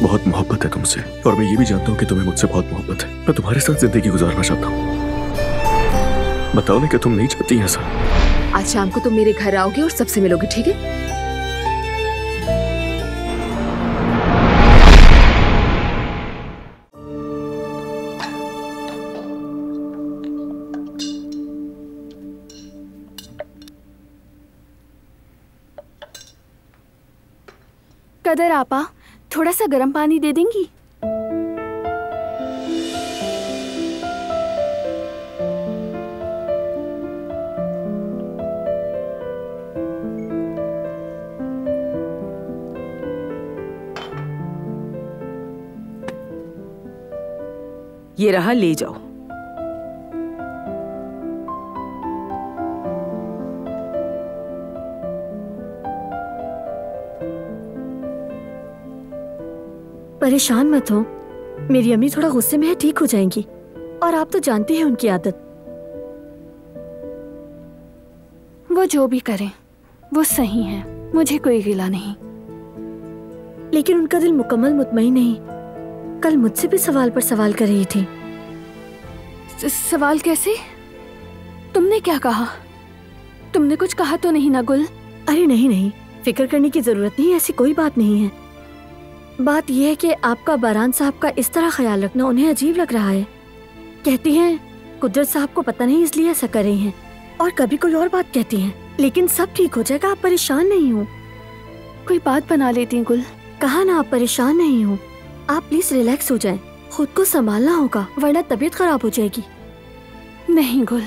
बहुत मोहब्बत है तुमसे, और मैं ये भी जानता हूँ कि तुम्हें मुझसे बहुत मोहब्बत है। मैं तुम्हारे साथ जिंदगी गुजारना चाहता हूँ। बताओ ना कि तुम नहीं चाहती ऐसा? आज शाम को तुम मेरे घर आओगे और सबसे मिलोगे, ठीक है? कदर आपा, थोड़ा सा गर्म पानी दे देंगी? ये रहा, ले जाओ। परेशान मत हो, मेरी अम्मी थोड़ा गुस्से में है, ठीक हो जाएंगी। और आप तो जानते हैं उनकी आदत। वो जो भी करें वो सही है, मुझे कोई गिला नहीं। लेकिन उनका दिल मुकम्मल मुतमईन नहीं। कल मुझसे भी सवाल पर सवाल कर रही थी। सवाल कैसे? तुमने क्या कहा? तुमने कुछ कहा तो नहीं ना गुल? अरे नहीं नहीं, फिक्र करने की जरूरत नहीं, ऐसी कोई बात नहीं है। बात यह है कि आपका बारान साहब का इस तरह ख्याल रखना उन्हें अजीब लग रहा है। कहती हैं कुदरत साहब को पता नहीं इसलिए ऐसा कर रही हैं, और कभी कोई और बात कहती हैं। लेकिन सब ठीक हो जाएगा, आप परेशान नहीं हो। कोई बात बना लेती गुल। कहा ना, आप परेशान नहीं हो। आप प्लीज रिलैक्स हो जाएं। खुद को संभालना होगा वरना तबीयत खराब हो जाएगी। नहीं गुल,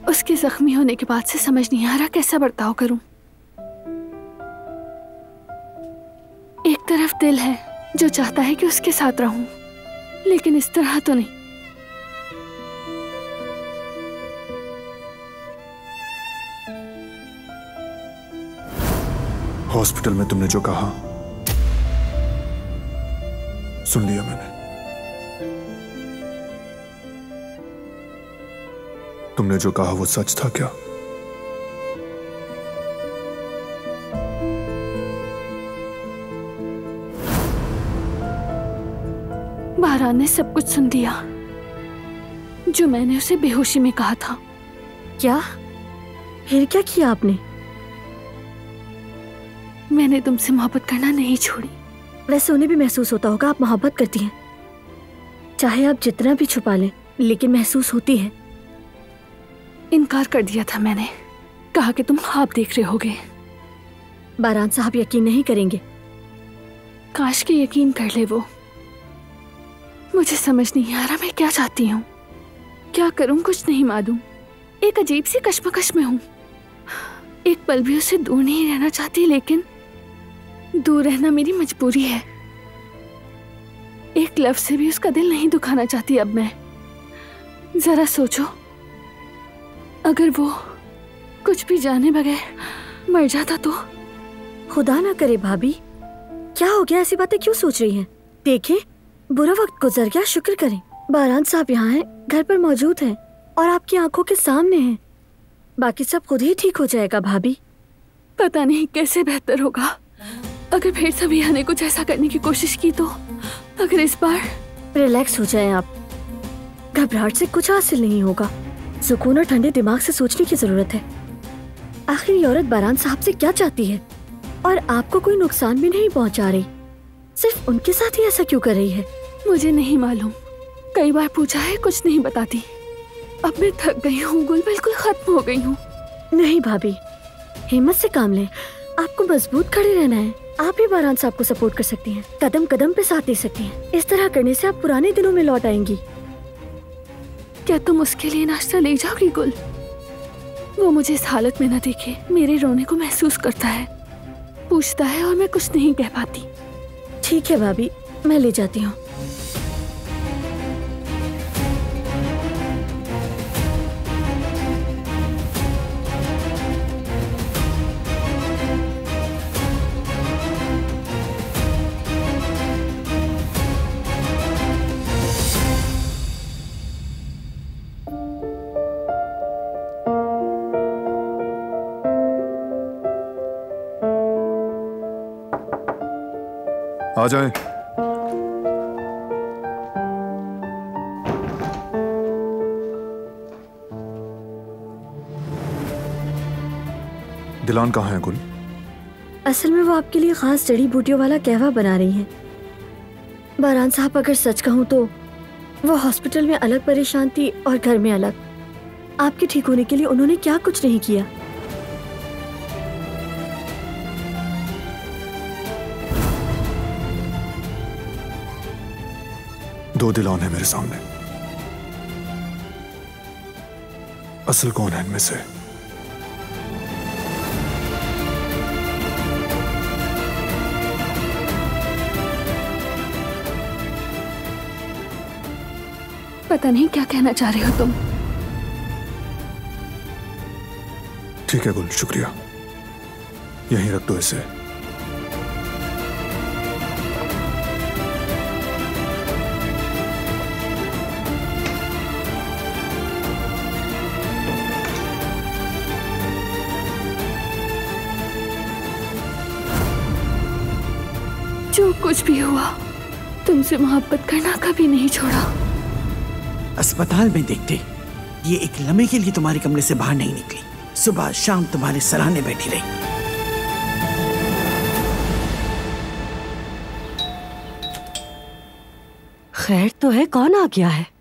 उसके जख्मी होने के बाद से समझ नहीं आ रहा कैसा बर्ताव करूं। एक तरफ दिल है जो चाहता है कि उसके साथ रहूं, लेकिन इस तरह तो नहीं। हॉस्पिटल में तुमने जो कहा सुन लिया मैंने। तुमने जो कहा वो सच था क्या? बारान ने सब कुछ सुन लिया जो मैंने उसे बेहोशी में कहा था। क्या? फिर क्या किया आपने? मैंने तुमसे मोहब्बत करना नहीं छोड़ी। वैसे उन्हें भी महसूस होता होगा आप मोहब्बत करती हैं, चाहे आप जितना भी छुपा लें, लेकिन महसूस होती है। इनकार कर दिया था मैंने, कहा कि तुम ख्वाब देख रहे होगे। बारान साहब यकीन नहीं करेंगे। काश के यकीन कर ले वो। मुझे समझ नहीं आ रहा मैं क्या चाहती हूँ, क्या करूँ, कुछ नहीं मालूम। एक अजीब सी कश्मकश में हूँ। एक पल भी उससे दूर नहीं रहना चाहती, लेकिन दूर रहना मेरी मजबूरी है। एक लफ्ज से भी उसका दिल नहीं दुखाना चाहती अब मैं। जरा सोचो, अगर वो कुछ भी जाने बगैर मर जाता तो? खुदा ना करे भाभी, क्या हो गया? ऐसी बातें क्यों सोच रही हैं? देखें, बुरा वक्त गुजर गया, शुक्र करें। बारान साहब यहाँ हैं, घर पर मौजूद हैं और आपकी आंखों के सामने हैं। बाकी सब खुद ही ठीक हो जाएगा भाभी। पता नहीं कैसे बेहतर होगा अगर फिर सभी ने कुछ ऐसा करने की कोशिश की तो। अगर इस बार। रिलैक्स हो जाएं आप, घबराहट से कुछ हासिल नहीं होगा। सुकून और ठंडे दिमाग से सोचने की जरूरत है। आखिर ये औरत बारान साहब से क्या चाहती है, और आपको कोई नुकसान भी नहीं पहुंचा रही, सिर्फ उनके साथ ही ऐसा क्यों कर रही है? मुझे नहीं मालूम, कई बार पूछा है, कुछ नहीं बताती। अब मैं थक गई हूँ गुल, बिल्कुल खत्म हो गई हूँ। नहीं भाभी, हिम्मत से काम लें। आपको मजबूत खड़े रहना है। आप ही बारान साहब को सपोर्ट कर सकती हैं, कदम कदम पे साथ दे सकती हैं। इस तरह करने से आप पुराने दिनों में लौट आएंगी। क्या तुम उसके लिए नाश्ता ले जाओगी गुल? वो मुझे इस हालत में न देखे, मेरे रोने को महसूस करता है, पूछता है और मैं कुछ नहीं कह पाती। ठीक है भाभी, मैं ले जाती हूँ। आ जाएं। दिलान कहाँ है गुल? असल में वो आपके लिए खास जड़ी बूटियों वाला कहवा बना रही हैं। बारान साहब, अगर सच कहूँ तो वो हॉस्पिटल में अलग परेशान थी और घर में अलग। आपके ठीक होने के लिए उन्होंने क्या कुछ नहीं किया। दो दिलान है मेरे सामने, असल कौन है इनमें से? पता नहीं क्या कहना चाह रहे हो तुम। ठीक है गुल, शुक्रिया। यहीं रख दो इसे। जो कुछ भी हुआ, तुमसे मोहब्बत करना कभी नहीं छोड़ा। अस्पताल में देखते ये एक लम्हे के लिए तुम्हारे कमरे से बाहर नहीं निकली। सुबह शाम तुम्हारे सराहने बैठी रही। खैर तो है, कौन आ गया है?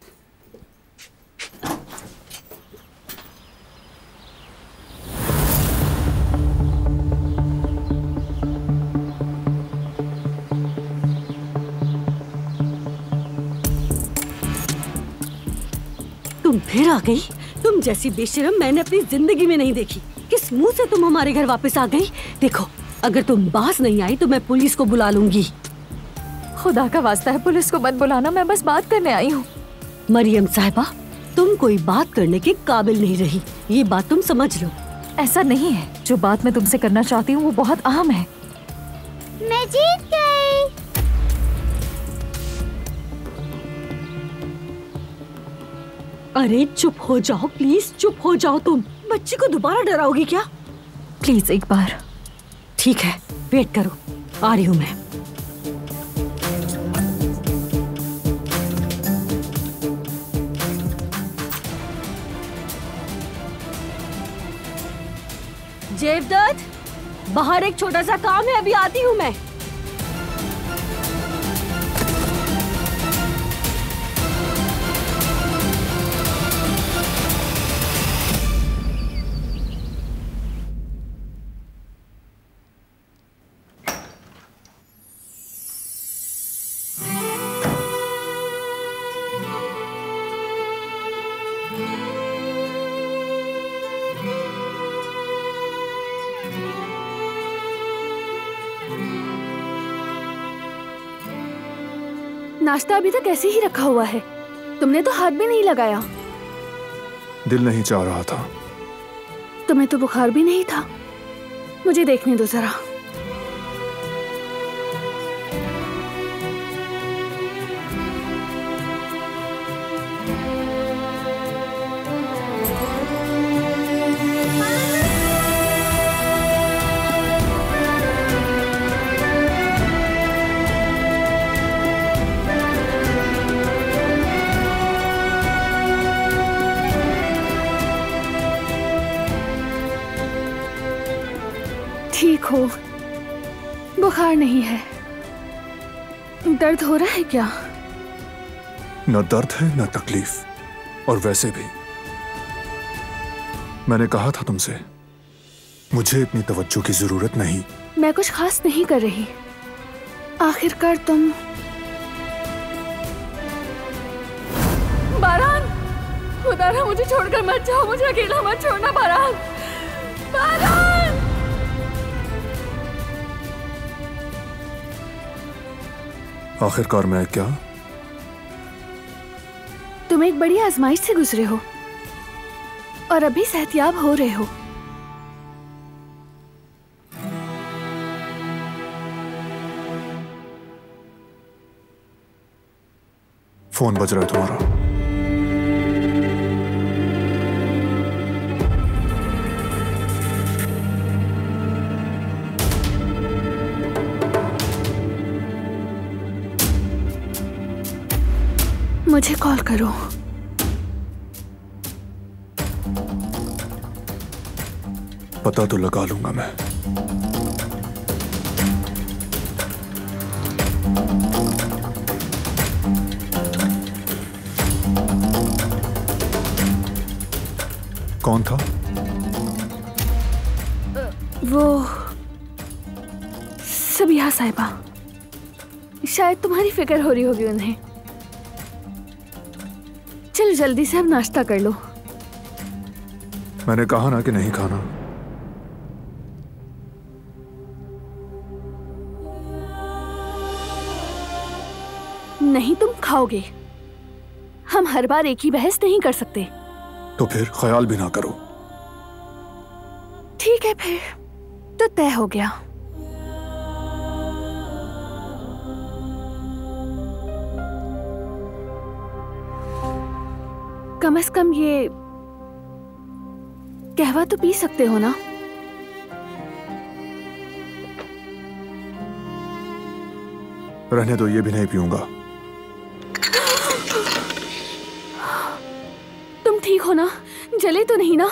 तुम फिर आ गई? तुम जैसी बेशरम मैंने अपनी जिंदगी में नहीं देखी। किस मुंह से तुम हमारे घर वापस आ गई? देखो, अगर तुम बाज नहीं आई तो मैं पुलिस को बुला लूंगी। खुदा का वास्ता है, पुलिस को मत बुलाना, मैं बस बात करने आई हूँ। मरियम साहिबा, तुम कोई बात करने के काबिल नहीं रही, ये बात तुम समझ लो। ऐसा नहीं है, जो बात मैं तुमसे करना चाहती हूँ वो बहुत अहम है। मैं जीत गई। अरे चुप हो जाओ प्लीज, चुप हो जाओ। तुम बच्ची को दोबारा डराओगी क्या? प्लीज एक बार। ठीक है, वेट करो, आ रही हूँ मैं। जेवदत्त, बाहर एक छोटा सा काम है, अभी आती हूँ मैं। नाश्ता अभी तक ऐसे ही रखा हुआ है, तुमने तो हाथ भी नहीं लगाया। दिल नहीं चाह रहा था। तुम्हें तो बुखार भी नहीं था। मुझे देखने दो जरा। ठीक हो? बुखार नहीं है। दर्द हो रहा है क्या? न दर्द है न तकलीफ, और वैसे भी मैंने कहा था तुमसे, मुझे इतनी तवज्जो की जरूरत नहीं। मैं कुछ खास नहीं कर रही। आखिरकार तुम। बारान, खुदा मुझे छोड़कर मत जाओ, मुझे अकेला मत छोड़ना बारान। बारान! आखिरकार मैं क्या? तुम एक बड़ी आजमाइश से गुजरे हो और अभी सेहतयाब हो रहे हो। फोन बज रहा है तुम्हारा। मुझे कॉल करो। पता तो लगा लूंगा मैं। कौन था? वो सबिहा साहिबा। शायद तुम्हारी फिक्र हो रही होगी उन्हें। चलो जल्दी से अब नाश्ता कर लो। मैंने कहा ना कि नहीं खाना। नहीं, तुम खाओगे। हम हर बार एक ही बहस नहीं कर सकते। तो फिर ख्याल भी ना करो। ठीक है, फिर तो तय हो गया। कम से कम ये कहवा तो पी सकते हो ना? रहने दो, ये भी नहीं पीऊंगा। तुम ठीक हो ना? जले तो नहीं ना?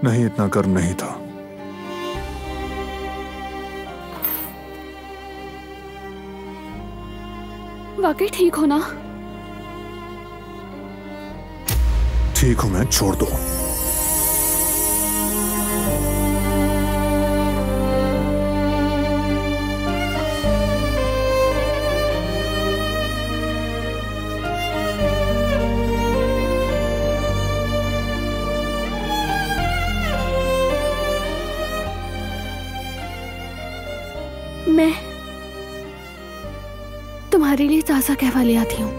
नहीं, इतना गर्म नहीं था। वाकई ठीक हो ना? ठीक हूं मैं, छोड़ दो। मैं तुम्हारे लिए ताजा कहवा ले आती हूँ।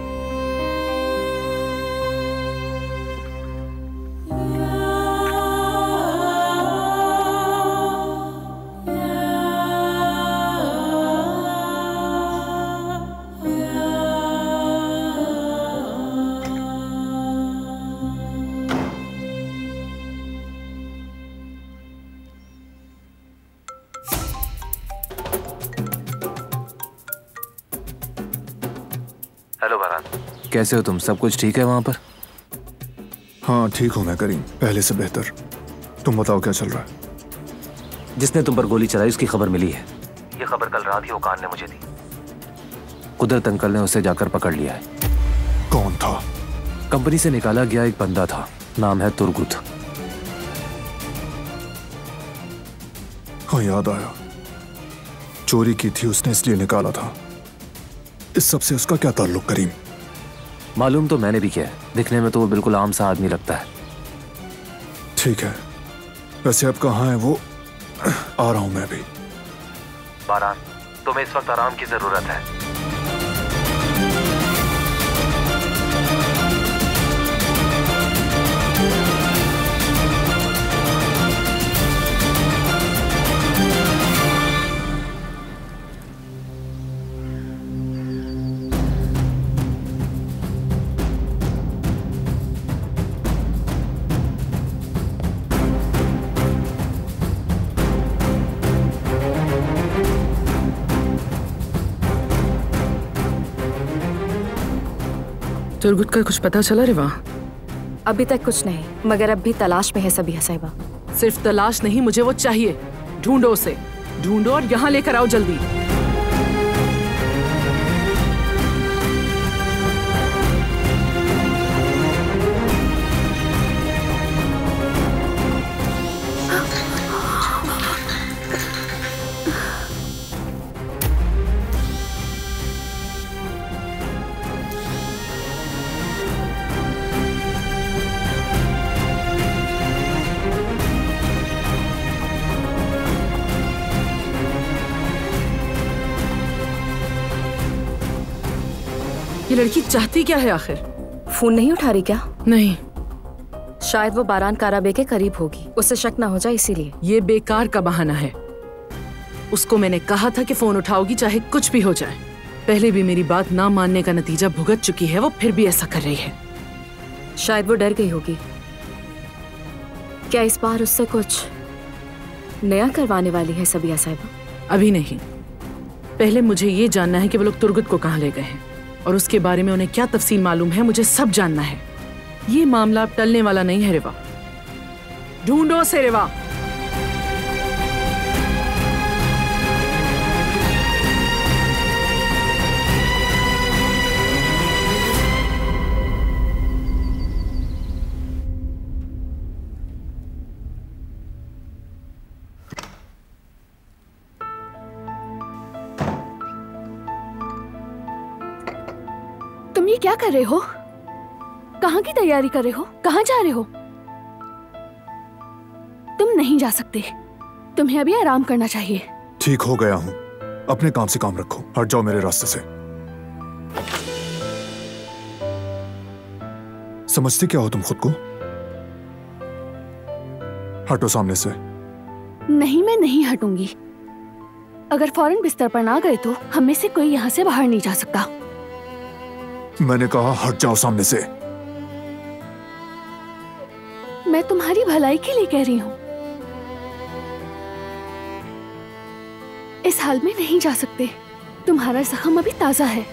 हेलो बारान, कैसे हो तुम? सब कुछ ठीक है वहां पर? हाँ ठीक हूं मैं करीम, पहले से बेहतर। तुम बताओ क्या चल रहा है? जिसने तुम पर गोली चलाई उसकी खबर मिली है। ये खबर कल रात ही ओकान ने मुझे दी। कुदरत अंकल ने उसे जाकर पकड़ लिया है। कौन था? कंपनी से निकाला गया एक बंदा था, नाम है तुर्गुत। हाँ याद आया, चोरी की थी उसने इसलिए निकाला था। इस सब से उसका क्या ताल्लुक करीम? मालूम तो मैंने भी किया है। दिखने में तो वो बिल्कुल आम सा आदमी लगता है। ठीक है, वैसे अब कहाँ है वो? आ रहा हूं मैं भी। बारान, तुम्हें इस वक्त आराम की जरूरत है। तुर्गुत का कुछ पता चला रिवा? अभी तक कुछ नहीं, मगर अब भी तलाश में है सबिहा साहिबा। सिर्फ तलाश नहीं, मुझे वो चाहिए। ढूंढो उसे, ढूंढो और यहाँ लेकर आओ जल्दी। ये लड़की चाहती क्या है आखिर? फोन नहीं उठा रही क्या? नहीं, शायद वो बारान काराबे के करीब होगी, उससे शक ना हो जाए इसीलिए। ये बेकार का बहाना है। उसको मैंने कहा था कि फोन उठाओगी चाहे कुछ भी हो जाए। पहले भी मेरी बात ना मानने का नतीजा भुगत चुकी है, वो फिर भी ऐसा कर रही है। शायद वो डर गई होगी। क्या इस बार उससे कुछ नया करवाने वाली है सबिहा साहिबा? अभी नहीं, पहले मुझे ये जानना है कि वो लोग तुर्गुत को कहाँ ले गए हैं। और उसके बारे में उन्हें क्या तफसील मालूम है, मुझे सब जानना है। ये मामला अब टलने वाला नहीं है रिवा। ढूंढो उसे रिवा। तुम ये क्या कर रहे हो? कहाँ की तैयारी कर रहे हो? कहाँ जा रहे हो? तुम नहीं जा सकते। तुम्हें अभी आराम करना चाहिए। ठीक हो गया हूँ, अपने काम से काम रखो, हट जाओ मेरे रास्ते से। समझती क्या हो तुम खुद को? हटो सामने से। नहीं, मैं नहीं हटूंगी। अगर फौरन बिस्तर पर ना गए तो हम में से कोई यहाँ से बाहर नहीं जा सकता। मैंने कहा हट जाओ सामने से। मैं तुम्हारी भलाई के लिए कह रही हूँ। इस हाल में नहीं जा सकते। तुम्हारा जख्म अभी ताजा है।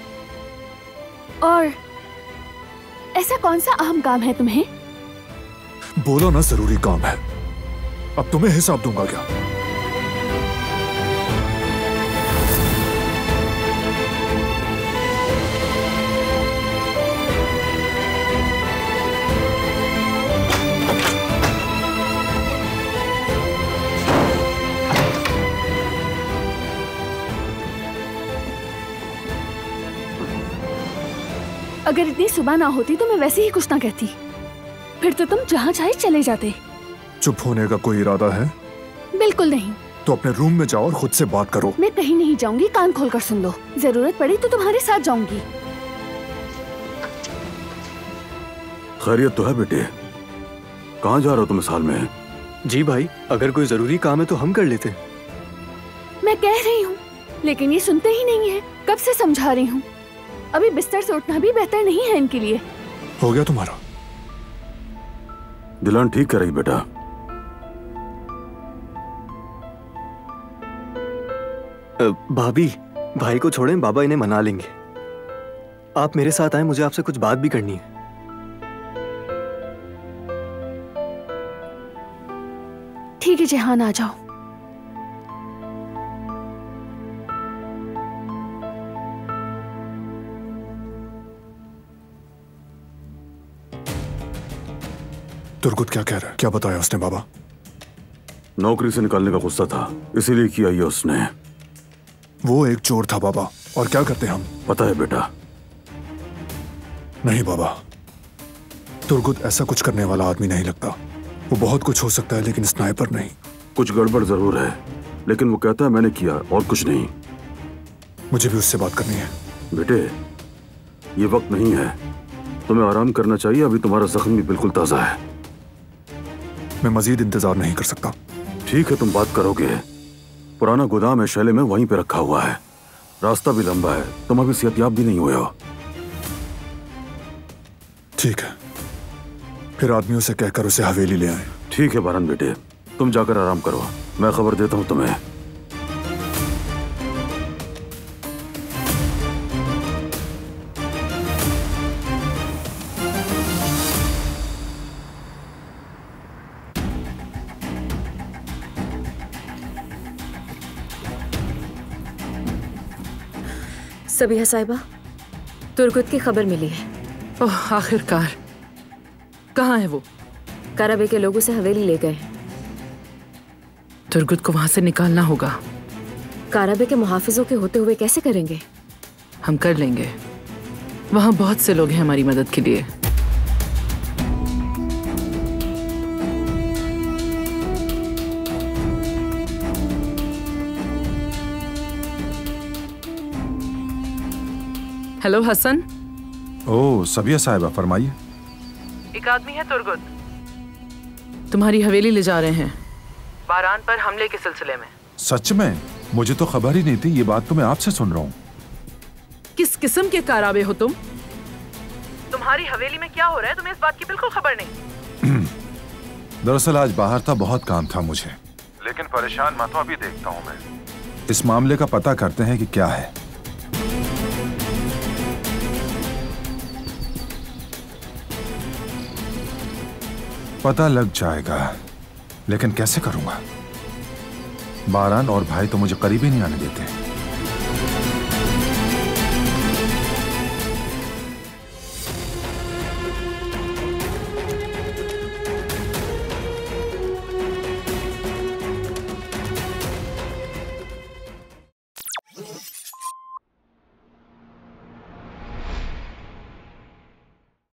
और ऐसा कौन सा अहम काम है तुम्हें? बोलो ना, जरूरी काम है। अब तुम्हें हिसाब दूंगा क्या? अगर इतनी सुबह ना होती तो मैं वैसे ही कुछ ना कहती। फिर तो तुम जहाँ चाहे चले जाते। चुप होने का कोई इरादा है? बिल्कुल नहीं। तो अपने रूम में जाओ और खुद से बात करो। मैं कहीं नहीं जाऊंगी, कान खोलकर सुन लो। जरूरत पड़ी तो तुम्हारे साथ जाऊंगी। खैरियत तो है बेटे? कहाँ जा रहे हो तुम इस हाल में? जी भाई, अगर कोई जरूरी काम है तो हम कर लेते। मैं कह रही हूँ, लेकिन ये सुनते ही नहीं है। कब से समझा रही हूँ। अभी बिस्तर से उठना भी बेहतर नहीं है इनके लिए। हो गया तुम्हारा? दिलान ठीक कर रही बेटा। भाभी, भाई को छोड़ें, बाबा इन्हें मना लेंगे। आप मेरे साथ आए, मुझे आपसे कुछ बात भी करनी है। ठीक है जेहान, आ जाओ। तुर्गुत क्या कह रहा है? क्या बताया उसने बाबा? नौकरी से निकालने का गुस्सा था, इसीलिए किया ये उसने। वो एक चोर था बाबा। और क्या करते हम? पता है बेटा। नहीं बाबा, तुर्गुत ऐसा कुछ करने वाला आदमी नहीं लगता। वो बहुत कुछ हो सकता है लेकिन स्नाइपर नहीं। कुछ गड़बड़ जरूर है, लेकिन वो कहता है मैंने किया और कुछ नहीं। मुझे भी उससे बात करनी है। बेटे, ये वक्त नहीं है, तुम्हें आराम करना चाहिए। अभी तुम्हारा जख्म भी बिल्कुल ताजा है। मैं मजीद इंतजार नहीं कर सकता। ठीक है, तुम बात करोगे। पुराना गोदाम है शैले में, वहीं पे रखा हुआ है। रास्ता भी लंबा है, तुम अभी सेहतयाब भी नहीं हुए हो। ठीक है, फिर आदमियों से कहकर उसे हवेली ले आए। ठीक है बारन बेटे, तुम जाकर आराम करो, मैं खबर देता हूँ तुम्हें। सबिहा साहिबा, तुर्गुत की खबर मिली है। ओह, आखिरकार। कहाँ है वो? काराबे के लोग उसे हवेली ले गए। तुर्गुत को वहां से निकालना होगा। काराबे के मुहाफिजों के होते हुए कैसे करेंगे? हम कर लेंगे। वहां बहुत से लोग हैं हमारी मदद के लिए। हेलो हसन। ओह सबिया साहिबा, फरमाइए। एक आदमी है तुर्गुत, तुम्हारी हवेली ले जा रहे हैं बारान पर हमले के सिलसिले में। सच में? मुझे तो खबर ही नहीं थी। ये बात तो मैं आपसे सुन रहा हूँ। किस किस्म के काराबे हो तुम? तुम्हारी हवेली में क्या हो रहा है तुम्हें इस बात की बिल्कुल खबर नहीं। दरअसल आज बाहर था, बहुत काम था मुझे। लेकिन परेशान मत हो, अभी देखता हूँ मैं। इस मामले का पता करते हैं कि क्या है। पता लग जाएगा, लेकिन कैसे करूंगा? बारान और भाई तो मुझे करीब ही नहीं आने देते।